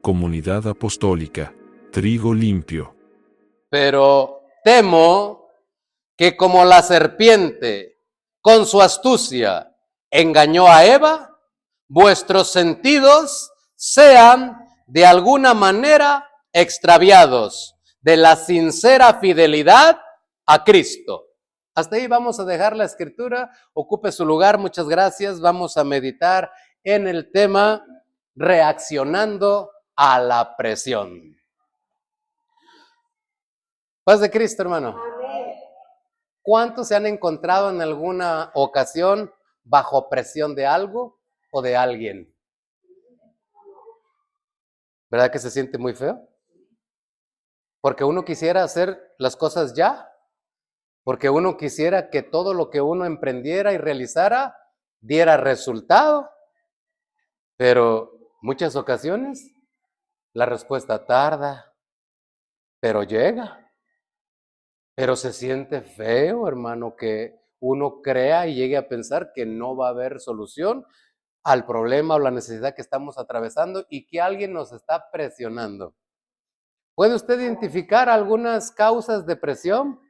Comunidad Apostólica, Trigo Limpio. Pero temo que como la serpiente con su astucia engañó a Eva, vuestros sentidos sean de alguna manera extraviados de la sincera fidelidad a Cristo. Hasta ahí vamos a dejar la escritura, ocupe su lugar, muchas gracias. Vamos a meditar en el tema reaccionando a la presión. Paz de Cristo, hermano. ¿Cuántos se han encontrado en alguna ocasión bajo presión de algo o de alguien? ¿Verdad que se siente muy feo? Porque uno quisiera hacer las cosas ya, porque uno quisiera que todo lo que uno emprendiera y realizara diera resultado, pero muchas ocasiones la respuesta tarda, pero llega. Pero se siente feo, hermano, que uno crea y llegue a pensar que no va a haber solución al problema o la necesidad que estamos atravesando y que alguien nos está presionando. ¿Puede usted identificar algunas causas de presión?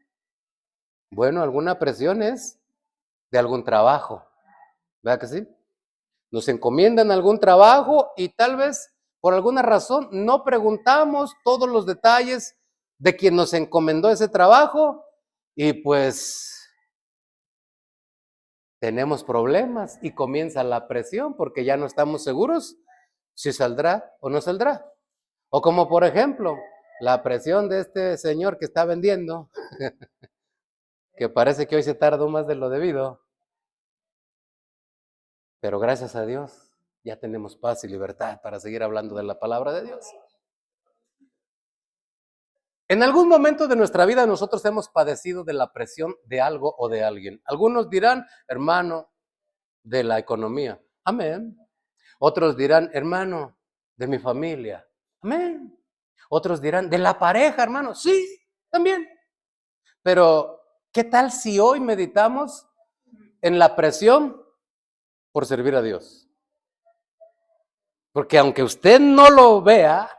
Bueno, alguna presión es de algún trabajo, ¿verdad que sí? Nos encomiendan algún trabajo y tal vez por alguna razón no preguntamos todos los detalles de quien nos encomendó ese trabajo y pues tenemos problemas y comienza la presión porque ya no estamos seguros si saldrá o no saldrá. O como por ejemplo, la presión de este señor que está vendiendo, que parece que hoy se tardó más de lo debido, pero gracias a Dios ya tenemos paz y libertad para seguir hablando de la palabra de Dios. En algún momento de nuestra vida nosotros hemos padecido de la presión de algo o de alguien. Algunos dirán, hermano, de la economía. Amén. Otros dirán, hermano, de mi familia. Amén. Otros dirán, de la pareja, hermano. Sí, también. Pero, ¿qué tal si hoy meditamos en la presión por servir a Dios? Porque aunque usted no lo vea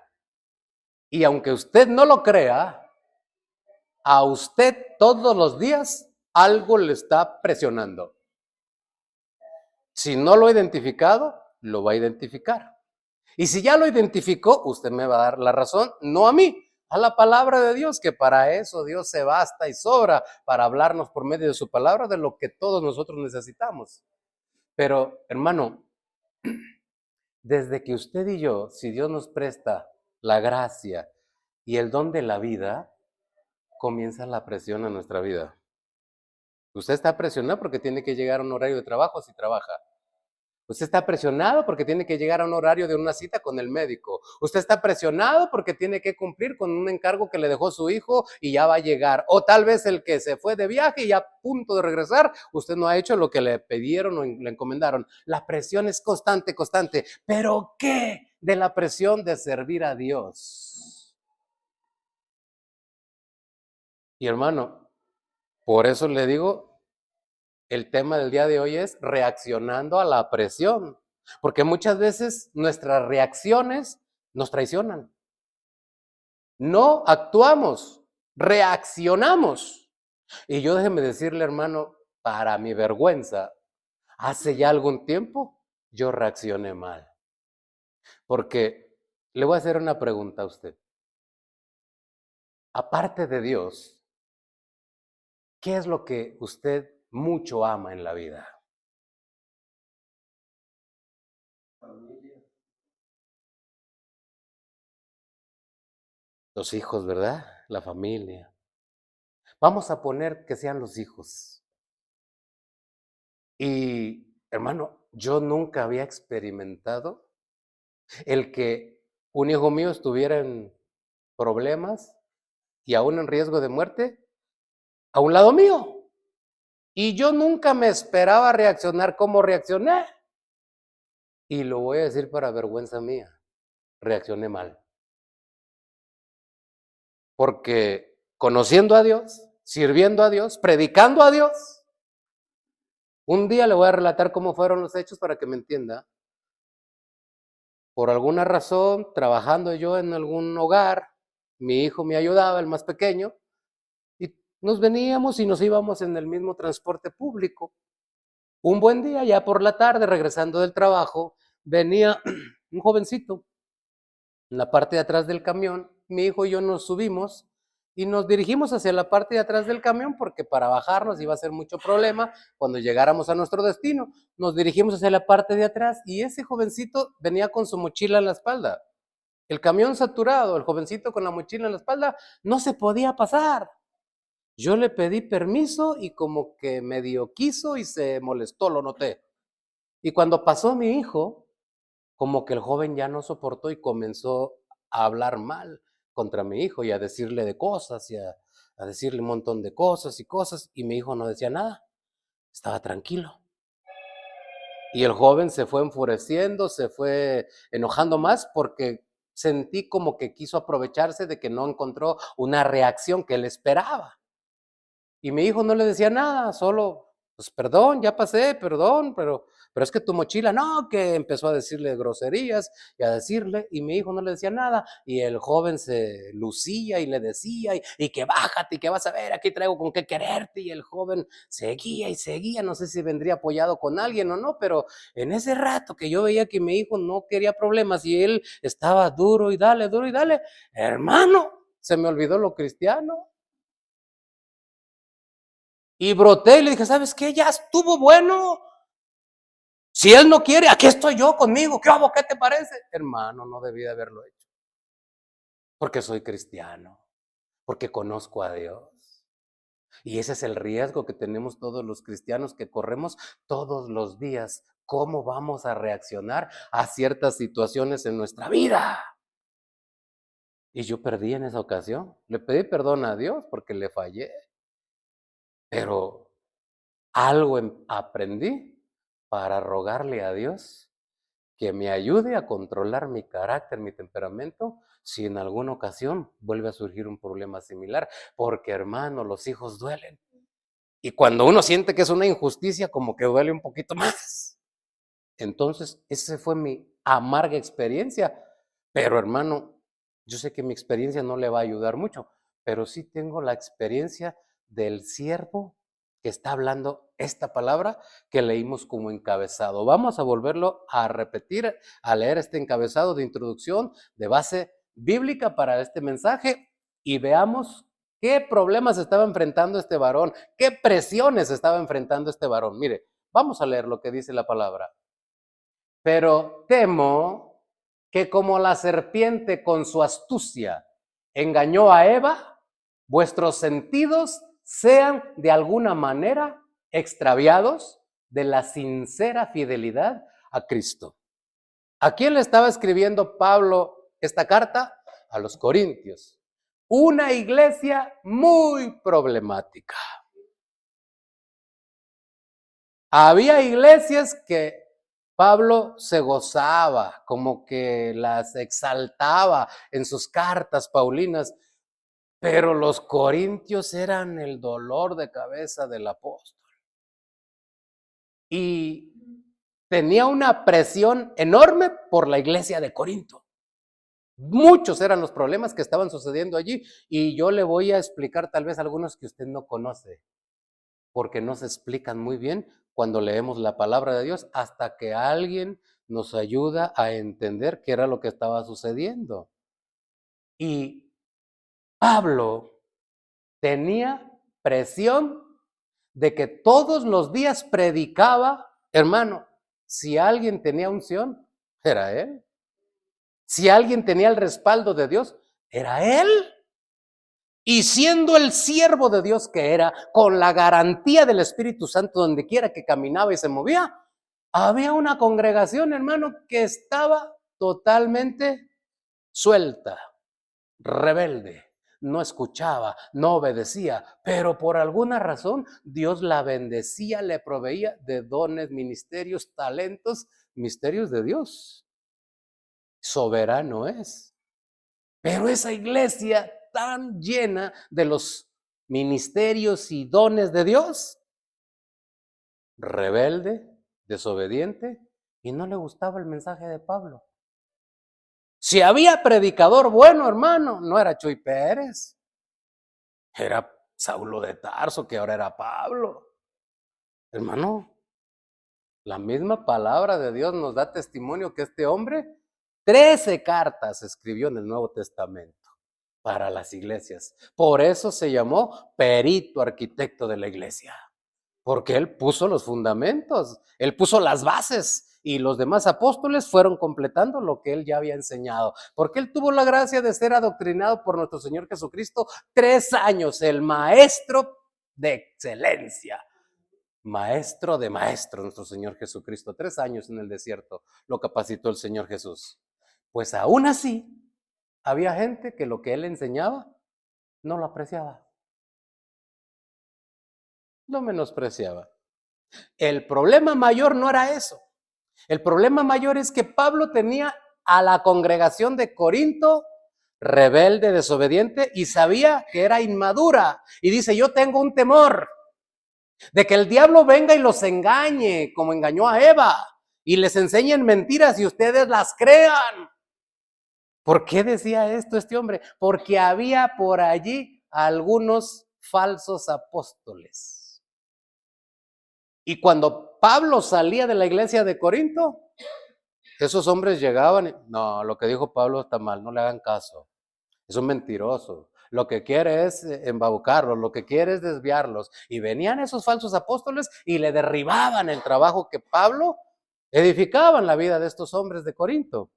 y aunque usted no lo crea, a usted todos los días algo le está presionando. Si no lo ha identificado, lo va a identificar. Y si ya lo identificó, usted me va a dar la razón, no a mí, a la palabra de Dios, que para eso Dios se basta y sobra, para hablarnos por medio de su palabra de lo que todos nosotros necesitamos. Pero, hermano, desde que usted y yo, si Dios nos presta la gracia y el don de la vida, comienza la presión a nuestra vida. Usted está presionado porque tiene que llegar a un horario de trabajo si trabaja. Usted está presionado porque tiene que llegar a un horario de una cita con el médico. Usted está presionado porque tiene que cumplir con un encargo que le dejó su hijo y ya va a llegar. O tal vez el que se fue de viaje y ya a punto de regresar, usted no ha hecho lo que le pidieron o le encomendaron. La presión es constante, constante. ¿Pero qué de la presión de servir a Dios? Y hermano, por eso le digo, el tema del día de hoy es reaccionando a la presión, porque muchas veces nuestras reacciones nos traicionan. No actuamos, reaccionamos. Y yo déjeme decirle, hermano, para mi vergüenza, hace ya algún tiempo yo reaccioné mal. Porque le voy a hacer una pregunta a usted. Aparte de Dios, ¿qué es lo que usted mucho ama en la vida? Los hijos, ¿verdad? La familia. Vamos a poner que sean los hijos. Y, hermano, yo nunca había experimentado el que un hijo mío estuviera en problemas y aún en riesgo de muerte a un lado mío. Y yo nunca me esperaba reaccionar como reaccioné. Y lo voy a decir para vergüenza mía, reaccioné mal. Porque conociendo a Dios, sirviendo a Dios, predicando a Dios, un día le voy a relatar cómo fueron los hechos para que me entienda. Por alguna razón, trabajando yo en algún hogar, mi hijo me ayudaba, el más pequeño, y nos veníamos y nos íbamos en el mismo transporte público. Un buen día, ya por la tarde, regresando del trabajo, venía un jovencito en la parte de atrás del camión. Mi hijo y yo nos subimos y nos dirigimos hacia la parte de atrás del camión porque para bajarnos iba a ser mucho problema cuando llegáramos a nuestro destino. Nos dirigimos hacia la parte de atrás y ese jovencito venía con su mochila en la espalda. El camión saturado, el jovencito con la mochila en la espalda, no se podía pasar. Yo le pedí permiso y como que medio quiso y se molestó, lo noté. Y cuando pasó mi hijo, como que el joven ya no soportó y comenzó a hablar mal contra mi hijo y a decirle de cosas y a decirle un montón de cosas y cosas. Y mi hijo no decía nada, estaba tranquilo. Y el joven se fue enfureciendo, se fue enojando más porque sentí como que quiso aprovecharse de que no encontró una reacción que él esperaba. Y mi hijo no le decía nada, solo, pues perdón, ya pasé, perdón, pero es que tu mochila, no, que empezó a decirle groserías y a decirle, y mi hijo no le decía nada, y el joven se lucía y le decía, y que bájate, y que vas a ver, aquí traigo con qué quererte, y el joven seguía y seguía, no sé si vendría apoyado con alguien o no, pero en ese rato que yo veía que mi hijo no quería problemas y él estaba duro y dale, hermano, se me olvidó lo cristiano. Y broté y le dije, ¿sabes qué? Ya estuvo bueno. Si él no quiere, aquí estoy yo conmigo. ¿Qué hago? ¿Qué te parece? Hermano, no debí de haberlo hecho. Porque soy cristiano. Porque conozco a Dios. Y ese es el riesgo que tenemos todos los cristianos que corremos todos los días. ¿Cómo vamos a reaccionar a ciertas situaciones en nuestra vida? Y yo perdí en esa ocasión. Le pedí perdón a Dios porque le fallé. Pero algo aprendí para rogarle a Dios que me ayude a controlar mi carácter, mi temperamento, si en alguna ocasión vuelve a surgir un problema similar, porque hermano, los hijos duelen. Y cuando uno siente que es una injusticia, como que duele un poquito más. Entonces, esa fue mi amarga experiencia. Pero hermano, yo sé que mi experiencia no le va a ayudar mucho, pero sí tengo la experiencia del siervo que está hablando esta palabra que leímos como encabezado. Vamos a volverlo a repetir, a leer este encabezado de introducción, de base bíblica para este mensaje y veamos qué problemas estaba enfrentando este varón, qué presiones estaba enfrentando este varón. Mire, vamos a leer lo que dice la palabra. Pero temo que como la serpiente con su astucia engañó a Eva, vuestros sentidos sean de alguna manera extraviados de la sincera fidelidad a Cristo. ¿A quién le estaba escribiendo Pablo esta carta? A los Corintios. Una iglesia muy problemática. Había iglesias que Pablo se gozaba, como que las exaltaba en sus cartas paulinas, pero los corintios eran el dolor de cabeza del apóstol. Y tenía una presión enorme por la iglesia de Corinto. Muchos eran los problemas que estaban sucediendo allí y yo le voy a explicar tal vez algunos que usted no conoce, porque no se explican muy bien cuando leemos la palabra de Dios hasta que alguien nos ayuda a entender qué era lo que estaba sucediendo. Y Pablo tenía presión de que todos los días predicaba, hermano, si alguien tenía unción, era él. Si alguien tenía el respaldo de Dios, era él. Y siendo el siervo de Dios que era, con la garantía del Espíritu Santo donde quiera que caminaba y se movía, había una congregación, hermano, que estaba totalmente suelta, rebelde, no escuchaba, no obedecía, pero por alguna razón Dios la bendecía, le proveía de dones, ministerios, talentos, misterios de Dios. Soberano es. Pero esa iglesia tan llena de los ministerios y dones de Dios, rebelde, desobediente, y no le gustaba el mensaje de Pablo. Si había predicador bueno, hermano, no era Chuy Pérez, era Saulo de Tarso, que ahora era Pablo. Hermano, la misma palabra de Dios nos da testimonio que este hombre 13 cartas escribió en el Nuevo Testamento para las iglesias. Por eso se llamó perito arquitecto de la iglesia, porque él puso los fundamentos, él puso las bases y los demás apóstoles fueron completando lo que él ya había enseñado, porque él tuvo la gracia de ser adoctrinado por nuestro Señor Jesucristo 3 años, el maestro de excelencia. Maestro de maestros, nuestro Señor Jesucristo, 3 años en el desierto lo capacitó el Señor Jesús. Pues aún así, había gente que lo que él enseñaba no lo apreciaba, lo menospreciaba. El problema mayor no era eso. El problema mayor es que Pablo tenía a la congregación de Corinto rebelde, desobediente, y sabía que era inmadura. Y dice, yo tengo un temor de que el diablo venga y los engañe, como engañó a Eva, y les enseñen mentiras y ustedes las crean. ¿Por qué decía esto este hombre? Porque había por allí algunos falsos apóstoles. Y cuando Pablo salía de la iglesia de Corinto, esos hombres llegaban y, no, lo que dijo Pablo está mal, no le hagan caso. Es un mentiroso. Lo que quiere es embaucarlos, lo que quiere es desviarlos. Y venían esos falsos apóstoles y le derribaban el trabajo que Pablo edificaban la vida de estos hombres de Corinto.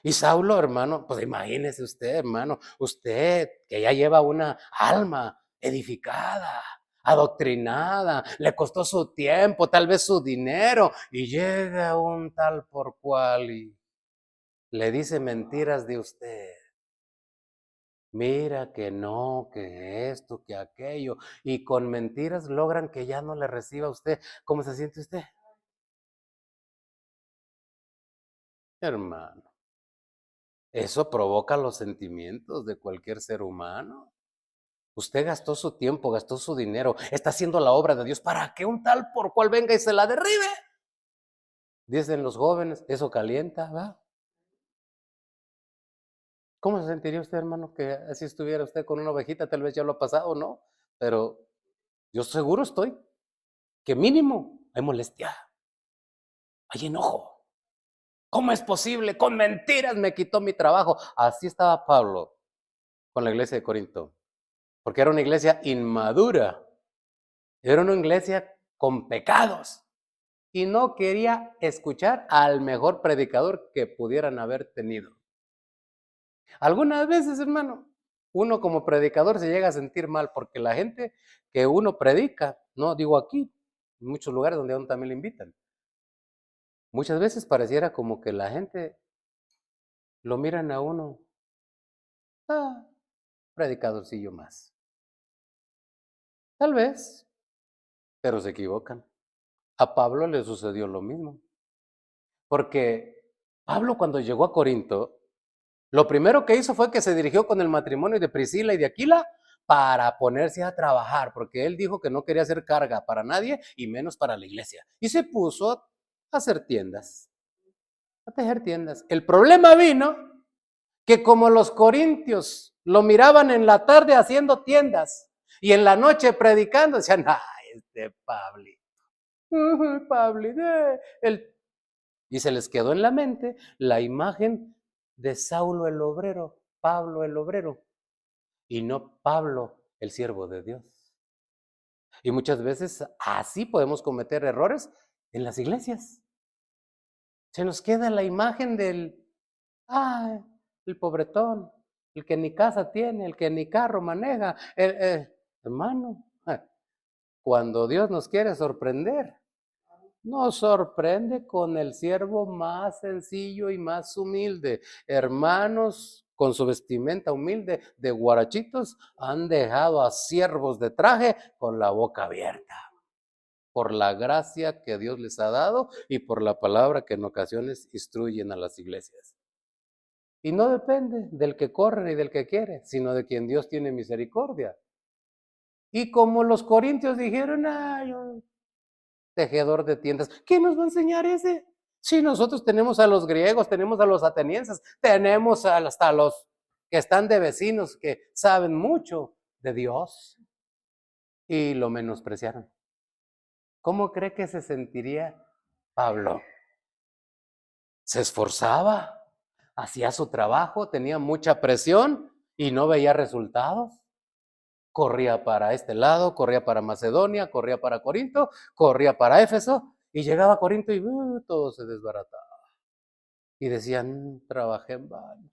Y Saulo, hermano, pues imagínese usted, hermano, usted que ya lleva una alma edificada, adoctrinada, le costó su tiempo, tal vez su dinero, y llega un tal por cual y le dice mentiras de usted. Mira que no, que esto, que aquello, y con mentiras logran que ya no le reciba a usted. ¿Cómo se siente usted? Hermano, eso provoca los sentimientos de cualquier ser humano. Usted gastó su tiempo, gastó su dinero, está haciendo la obra de Dios para que un tal por cual venga y se la derribe. Dicen los jóvenes, eso calienta, ¿va? ¿Cómo se sentiría usted, hermano, que así estuviera usted con una ovejita? Tal vez ya lo ha pasado, ¿no? Pero yo seguro estoy que mínimo hay molestia, hay enojo. ¿Cómo es posible? Con mentiras me quitó mi trabajo. Así estaba Pablo con la iglesia de Corinto, porque era una iglesia inmadura, era una iglesia con pecados y no quería escuchar al mejor predicador que pudieran haber tenido. Algunas veces, hermano, uno como predicador se llega a sentir mal porque la gente que uno predica, no digo aquí, en muchos lugares donde a uno también le invitan, muchas veces pareciera como que la gente lo miran a uno, predicadorcillo más. Tal vez, pero se equivocan. A Pablo le sucedió lo mismo, porque Pablo cuando llegó a Corinto, lo primero que hizo fue que se dirigió con el matrimonio de Priscila y de Aquila para ponerse a trabajar, porque él dijo que no quería hacer carga para nadie y menos para la iglesia. Y se puso a hacer tiendas, a tejer tiendas. El problema vino que como los corintios lo miraban en la tarde haciendo tiendas y en la noche predicando, decían, este Pablo, Pablo, y se les quedó en la mente la imagen de Saulo el obrero, Pablo el obrero, y no Pablo el siervo de Dios. Y muchas veces así podemos cometer errores en las iglesias. Se nos queda la imagen del, el pobretón, el que ni casa tiene, el que ni carro maneja. Hermano, cuando Dios nos quiere sorprender, nos sorprende con el siervo más sencillo y más humilde. Hermanos, con su vestimenta humilde de guarachitos, han dejado a siervos de traje con la boca abierta, por la gracia que Dios les ha dado y por la palabra que en ocasiones instruyen a las iglesias. Y no depende del que corre ni del que quiere, sino de quien Dios tiene misericordia. Y como los corintios dijeron, un tejedor de tiendas, ¿qué nos va a enseñar ese? Sí, nosotros tenemos a los griegos, tenemos a los atenienses, tenemos hasta los que están de vecinos, que saben mucho de Dios y lo menospreciaron. ¿Cómo cree que se sentiría Pablo? Se esforzaba, hacía su trabajo, tenía mucha presión y no veía resultados. Corría para este lado, corría para Macedonia, corría para Corinto, corría para Éfeso y llegaba a Corinto y todo se desbarataba. Y decían, trabajé en vano.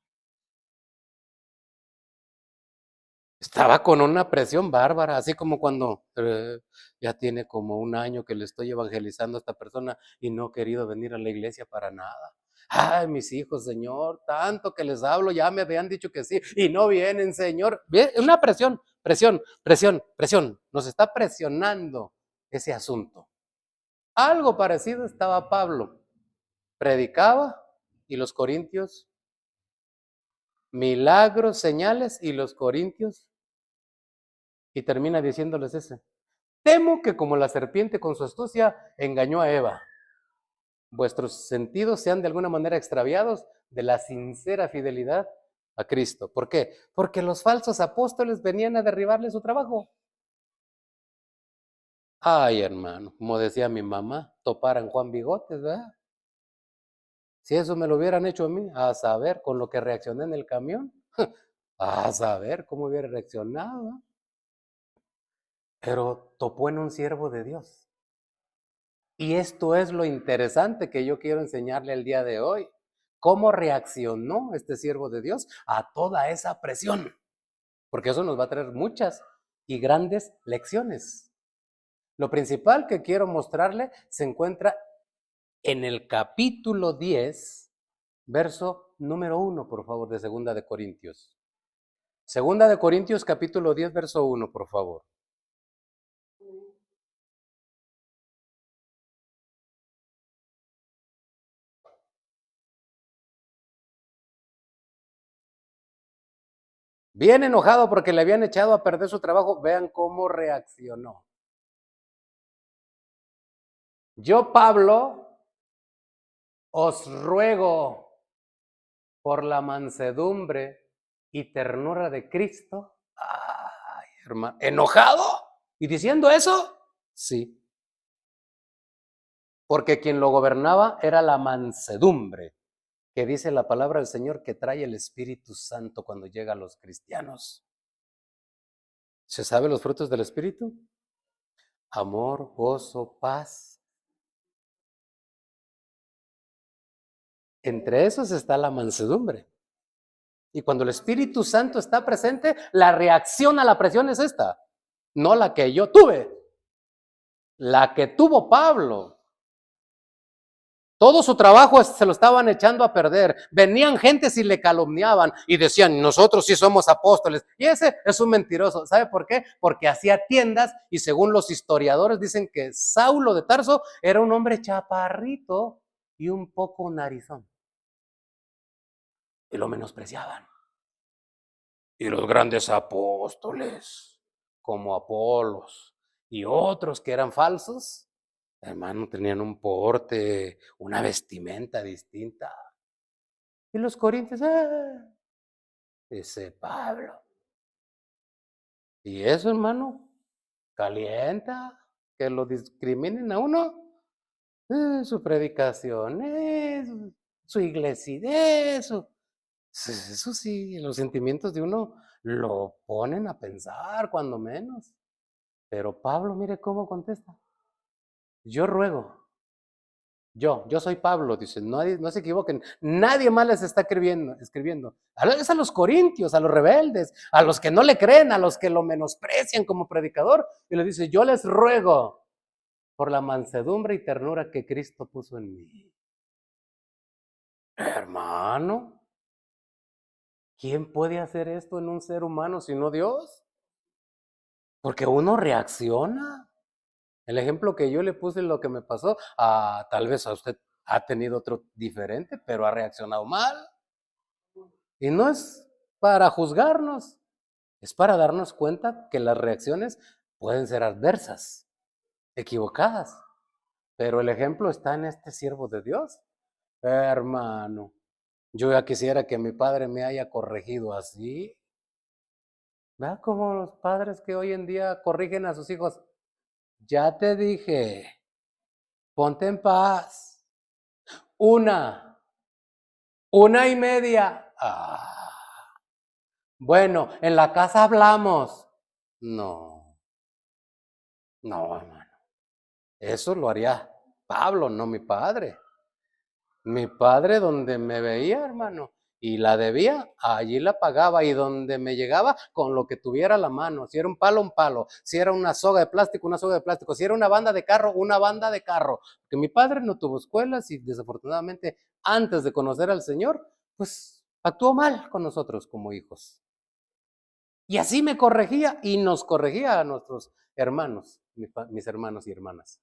Estaba con una presión bárbara, así como cuando ya tiene como un año que le estoy evangelizando a esta persona y no he querido venir a la iglesia para nada. Ay, mis hijos, Señor, tanto que les hablo, ya me habían dicho que sí y no vienen, Señor. Una presión, presión, presión, presión. Nos está presionando ese asunto. Algo parecido estaba Pablo. Predicaba y los corintios, milagros, señales y los corintios. Y termina diciéndoles ese. Temo que como la serpiente con su astucia engañó a Eva, vuestros sentidos sean de alguna manera extraviados de la sincera fidelidad a Cristo. ¿Por qué? Porque los falsos apóstoles venían a derribarle su trabajo. Ay, hermano, como decía mi mamá, toparan Juan Bigotes, ¿verdad? Si eso me lo hubieran hecho a mí, a saber, con lo que reaccioné en el camión, a saber cómo hubiera reaccionado, ¿no? Pero topó en un siervo de Dios. Y esto es lo interesante que yo quiero enseñarle el día de hoy. ¿Cómo reaccionó este siervo de Dios a toda esa presión? Porque eso nos va a traer muchas y grandes lecciones. Lo principal que quiero mostrarle se encuentra en el capítulo 10, verso número 1, por favor, de Segunda de Corintios. Segunda de Corintios, capítulo 10, verso 1, por favor. Bien enojado porque le habían echado a perder su trabajo, vean cómo reaccionó. Yo, Pablo, os ruego por la mansedumbre y ternura de Cristo. Ay, hermano, ¿enojado? ¿Y diciendo eso? Sí. Porque quien lo gobernaba era la mansedumbre, que dice la palabra del Señor que trae el Espíritu Santo cuando llega a los cristianos. ¿Se sabe los frutos del Espíritu? Amor, gozo, paz. Entre esos está la mansedumbre. Y cuando el Espíritu Santo está presente, la reacción a la presión es esta, no la que yo tuve, la que tuvo Pablo. Todo su trabajo se lo estaban echando a perder. Venían gentes y le calumniaban y decían, nosotros sí somos apóstoles. Y ese es un mentiroso. ¿Sabe por qué? Porque hacía tiendas y según los historiadores dicen que Saulo de Tarso era un hombre chaparrito y un poco narizón. Y lo menospreciaban. Y los grandes apóstoles, como Apolos y otros que eran falsos, hermano, tenían un porte, una vestimenta distinta. Y los corintios, dice Pablo. Y eso, hermano, calienta, que lo discriminen a uno. Su predicación, su iglesia, eso sí, los sentimientos de uno lo ponen a pensar, cuando menos. Pero Pablo, mire cómo contesta. Yo ruego. Yo soy Pablo, dice, no se equivoquen, nadie más les está escribiendo. Es a los corintios, a los rebeldes, a los que no le creen, a los que lo menosprecian como predicador. Y le dice, yo les ruego por la mansedumbre y ternura que Cristo puso en mí. Hermano, ¿quién puede hacer esto en un ser humano sino Dios? Porque uno reacciona. El ejemplo que yo le puse, lo que me pasó, tal vez a usted ha tenido otro diferente, pero ha reaccionado mal. Y no es para juzgarnos, es para darnos cuenta que las reacciones pueden ser adversas, equivocadas. Pero el ejemplo está en este siervo de Dios. Hermano, yo ya quisiera que mi padre me haya corregido así. ¿Verdad? Como los padres que hoy en día corrigen a sus hijos. Ya te dije, ponte en paz. Una y media. Bueno, en la casa hablamos. No, no, hermano. Eso lo haría Pablo, no mi padre. Mi padre donde me veía, hermano, y la debía, allí la pagaba, y donde me llegaba, con lo que tuviera a la mano. Si era un palo, un palo. Si era una soga de plástico, una soga de plástico. Si era una banda de carro, una banda de carro. Porque mi padre no tuvo escuelas y desafortunadamente, antes de conocer al Señor, pues actuó mal con nosotros como hijos. Y así me corregía y nos corregía a nuestros hermanos, mis hermanos y hermanas.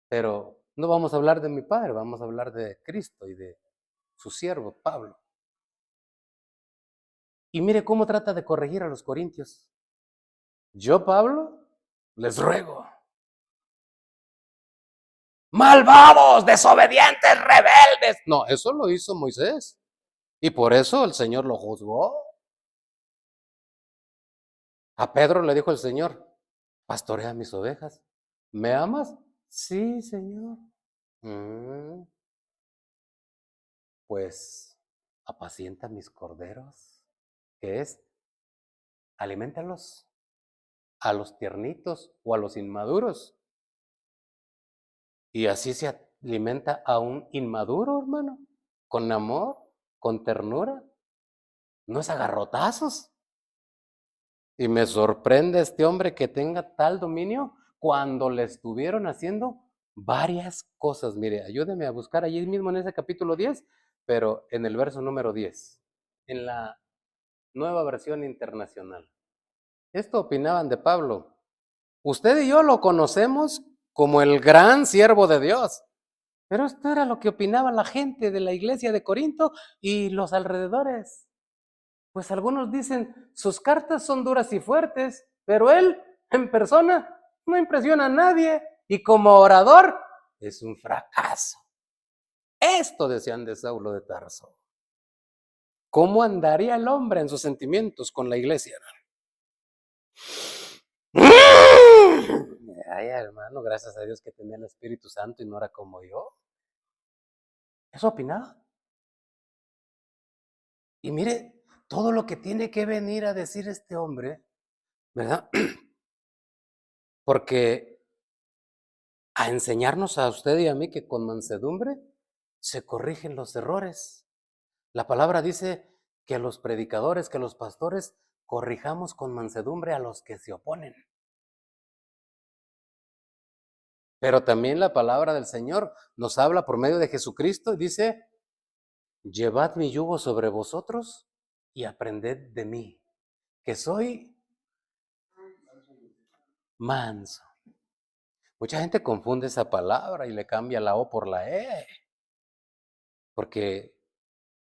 Pero no vamos a hablar de mi padre, vamos a hablar de Cristo y de su siervo, Pablo. Y mire cómo trata de corregir a los corintios. Yo, Pablo, les ruego. Malvados, desobedientes, rebeldes. No, eso lo hizo Moisés. Y por eso el Señor lo juzgó. A Pedro le dijo el Señor, pastorea mis ovejas. ¿Me amas? Sí, Señor. Pues apacienta mis corderos. ¿Qué es? Aliméntalos a los tiernitos o a los inmaduros. Y así se alimenta a un inmaduro, hermano, con amor, con ternura, no es a garrotazos. Y me sorprende este hombre que tenga tal dominio cuando le estuvieron haciendo varias cosas. Mire, ayúdeme a buscar allí mismo en ese capítulo 10, pero en el verso número 10, en la nueva versión internacional. Esto opinaban de Pablo. Usted y yo lo conocemos como el gran siervo de Dios. Pero esto era lo que opinaba la gente de la iglesia de Corinto y los alrededores. Pues algunos dicen, sus cartas son duras y fuertes, pero él, en persona, no impresiona a nadie y como orador es un fracaso. Esto decían de Saulo de Tarso. ¿Cómo andaría el hombre en sus sentimientos con la iglesia? Ay, hermano, gracias a Dios que tenía el Espíritu Santo y no era como yo. Eso opinaba. Y mire, todo lo que tiene que venir a decir este hombre, ¿verdad? Porque a enseñarnos a usted y a mí que con mansedumbre se corrigen los errores. La palabra dice que los predicadores, que los pastores, corrijamos con mansedumbre a los que se oponen. Pero también la palabra del Señor nos habla por medio de Jesucristo y dice, llevad mi yugo sobre vosotros y aprended de mí, que soy manso. Mucha gente confunde esa palabra y le cambia la O por la E, porque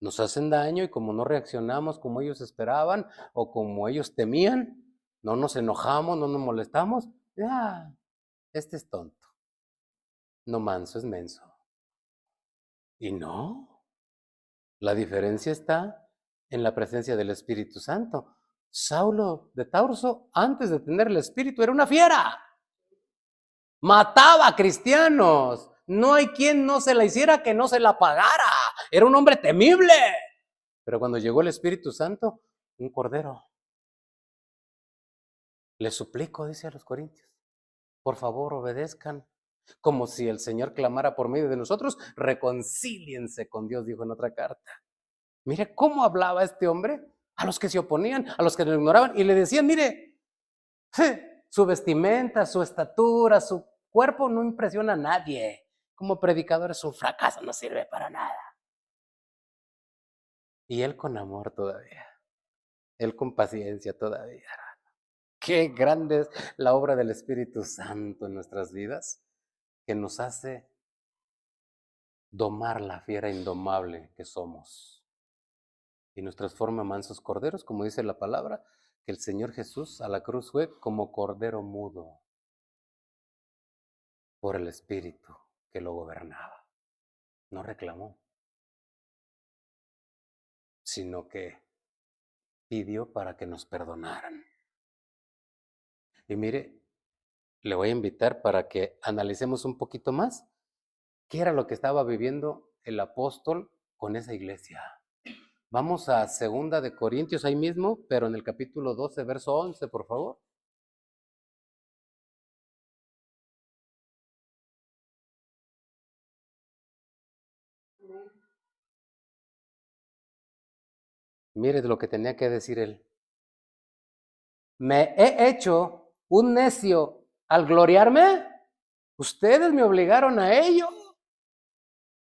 nos hacen daño y como no reaccionamos como ellos esperaban o como ellos temían, no nos enojamos, no nos molestamos, este es tonto, no manso, es menso. Y no, la diferencia está en la presencia del Espíritu Santo. Saulo de Tarso, antes de tener el Espíritu, era una fiera. Mataba a cristianos. No hay quien no se la hiciera que no se la pagara. Era un hombre temible. Pero cuando llegó el Espíritu Santo, un cordero. Les suplico, dice a los corintios, por favor obedezcan. Como si el Señor clamara por medio de nosotros, reconcíliense con Dios, dijo en otra carta. Mire cómo hablaba este hombre a los que se oponían, a los que lo ignoraban, y le decían, mire, su vestimenta, su estatura, su cuerpo no impresiona a nadie. Como predicador es un fracaso, no sirve para nada. Y él con amor todavía, él con paciencia todavía. Qué grande es la obra del Espíritu Santo en nuestras vidas, que nos hace domar la fiera indomable que somos y nos transforma en mansos corderos, como dice la palabra, que el Señor Jesús a la cruz fue como cordero mudo por el Espíritu que lo gobernaba. No reclamó. sino que pidió para que nos perdonaran. Y mire, le voy a invitar para que analicemos un poquito más qué era lo que estaba viviendo el apóstol con esa iglesia. Vamos a 2 Corintios ahí mismo, pero en el capítulo 12, verso 11, por favor. Mire lo que tenía que decir él. ¿Me he hecho un necio al gloriarme? Ustedes me obligaron a ello.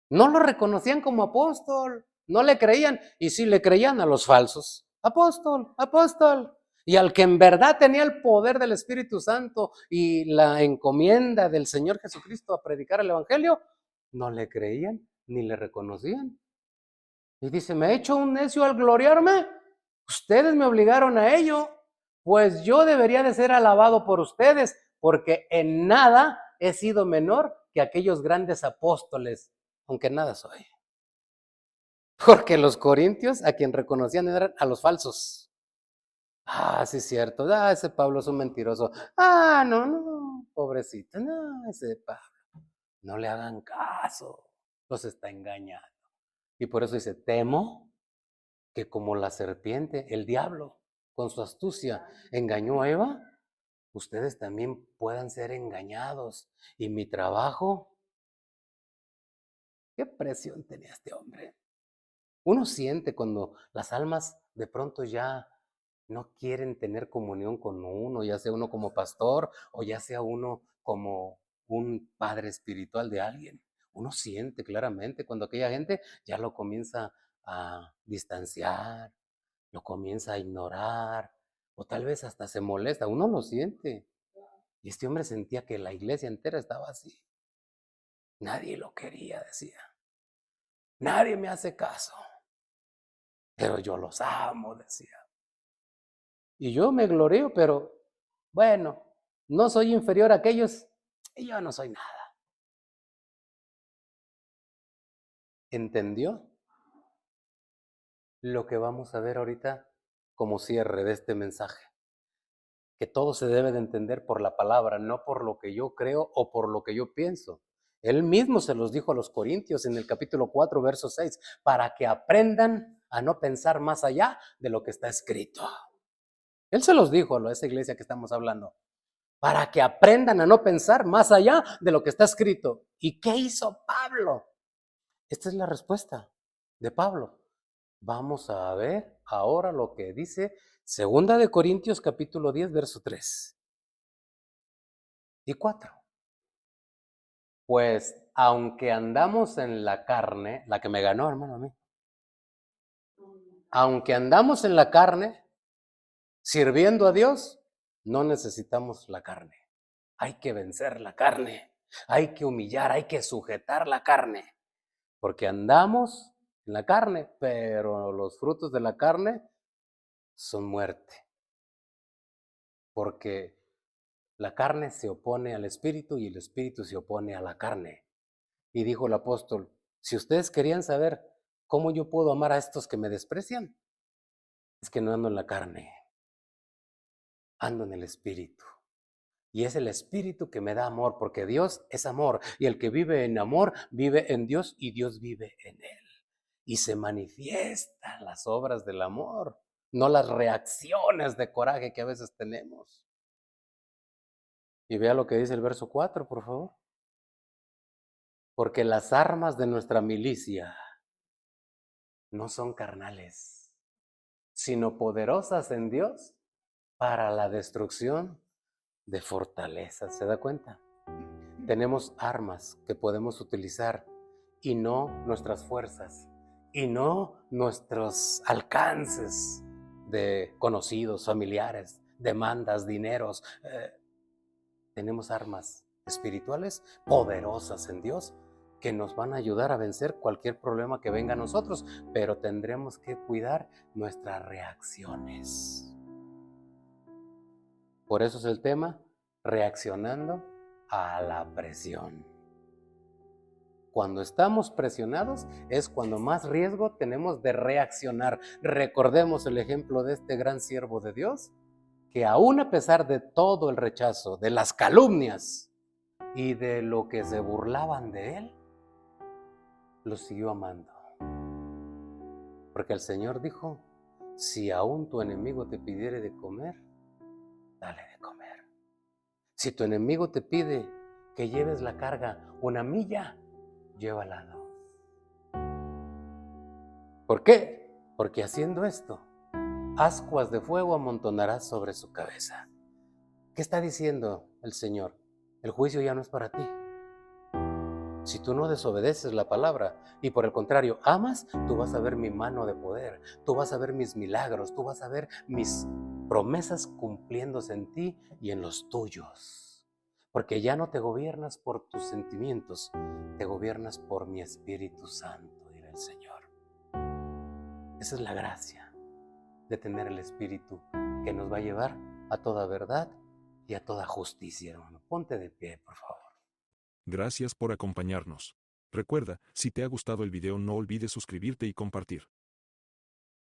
No lo reconocían como apóstol, no le creían, y sí le creían a los falsos. Apóstol, apóstol. Y al que en verdad tenía el poder del Espíritu Santo y la encomienda del Señor Jesucristo a predicar el Evangelio, no le creían ni le reconocían. Y dice, ¿me he hecho un necio al gloriarme? Ustedes me obligaron a ello, pues yo debería de ser alabado por ustedes, porque en nada he sido menor que aquellos grandes apóstoles, aunque nada soy. Porque los corintios a quien reconocían eran a los falsos. Ah, sí es cierto, ese Pablo es un mentiroso. No, pobrecito, no, ese Pablo. No le hagan caso, los está engañando. Y por eso dice, temo que como la serpiente, el diablo, con su astucia, engañó a Eva, ustedes también puedan ser engañados. Y mi trabajo, ¿qué presión tenía este hombre? Uno siente cuando las almas de pronto ya no quieren tener comunión con uno, ya sea uno como pastor o ya sea uno como un padre espiritual de alguien. Uno siente claramente cuando aquella gente ya lo comienza a distanciar, lo comienza a ignorar, o tal vez hasta se molesta, uno lo siente. Y este hombre sentía que la iglesia entera estaba así. Nadie lo quería, decía. Nadie me hace caso, pero yo los amo, decía. Y yo me gloreo, pero bueno, no soy inferior a aquellos y yo no soy nada. ¿Entendió lo que vamos a ver ahorita como cierre de este mensaje? Que todo se debe de entender por la palabra, no por lo que yo creo o por lo que yo pienso. Él mismo se los dijo a los corintios en el capítulo 4, verso 6, para que aprendan a no pensar más allá de lo que está escrito. Él se los dijo a esa iglesia que estamos hablando, para que aprendan a no pensar más allá de lo que está escrito. ¿Y qué hizo Pablo? Esta es la respuesta de Pablo. Vamos a ver ahora lo que dice 2 Corintios capítulo 10, verso 3 y 4. Pues aunque andamos en la carne, la que me ganó, hermano, a mí. Aunque andamos en la carne, sirviendo a Dios, no necesitamos la carne. Hay que vencer la carne, hay que humillar, hay que sujetar la carne, porque andamos en la carne, pero los frutos de la carne son muerte, porque la carne se opone al espíritu y el espíritu se opone a la carne. Y dijo el apóstol, si ustedes querían saber cómo yo puedo amar a estos que me desprecian, es que no ando en la carne, ando en el espíritu. Y es el espíritu que me da amor, porque Dios es amor. Y el que vive en amor, vive en Dios y Dios vive en él. Y se manifiestan las obras del amor, no las reacciones de coraje que a veces tenemos. Y vea lo que dice el verso 4, por favor. Porque las armas de nuestra milicia no son carnales, sino poderosas en Dios para la destrucción de fortalezas. ¿Se da cuenta? Tenemos armas que podemos utilizar y no nuestras fuerzas y no nuestros alcances de conocidos, familiares, demandas, dineros. Tenemos armas espirituales poderosas en Dios que nos van a ayudar a vencer cualquier problema que venga a nosotros, pero tendremos que cuidar nuestras reacciones. Por eso es el tema, reaccionando a la presión. Cuando estamos presionados es cuando más riesgo tenemos de reaccionar. Recordemos el ejemplo de este gran siervo de Dios, que aún a pesar de todo el rechazo, de las calumnias y de lo que se burlaban de él, lo siguió amando. Porque el Señor dijo, si aún tu enemigo te pidiere de comer, dale de comer. Si tu enemigo te pide que lleves la carga 1 milla, llévala 2. ¿Por qué? Porque haciendo esto, ascuas de fuego amontonarás sobre su cabeza. ¿Qué está diciendo el Señor? El juicio ya no es para ti. Si tú no desobedeces la palabra y por el contrario amas, tú vas a ver mi mano de poder, tú vas a ver mis milagros, tú vas a ver mis promesas cumpliéndose en ti y en los tuyos. Porque ya no te gobiernas por tus sentimientos, te gobiernas por mi Espíritu Santo, dirá el Señor. Esa es la gracia de tener el Espíritu que nos va a llevar a toda verdad y a toda justicia, hermano. Ponte de pie, por favor. Gracias por acompañarnos. Recuerda, si te ha gustado el video no olvides suscribirte y compartir.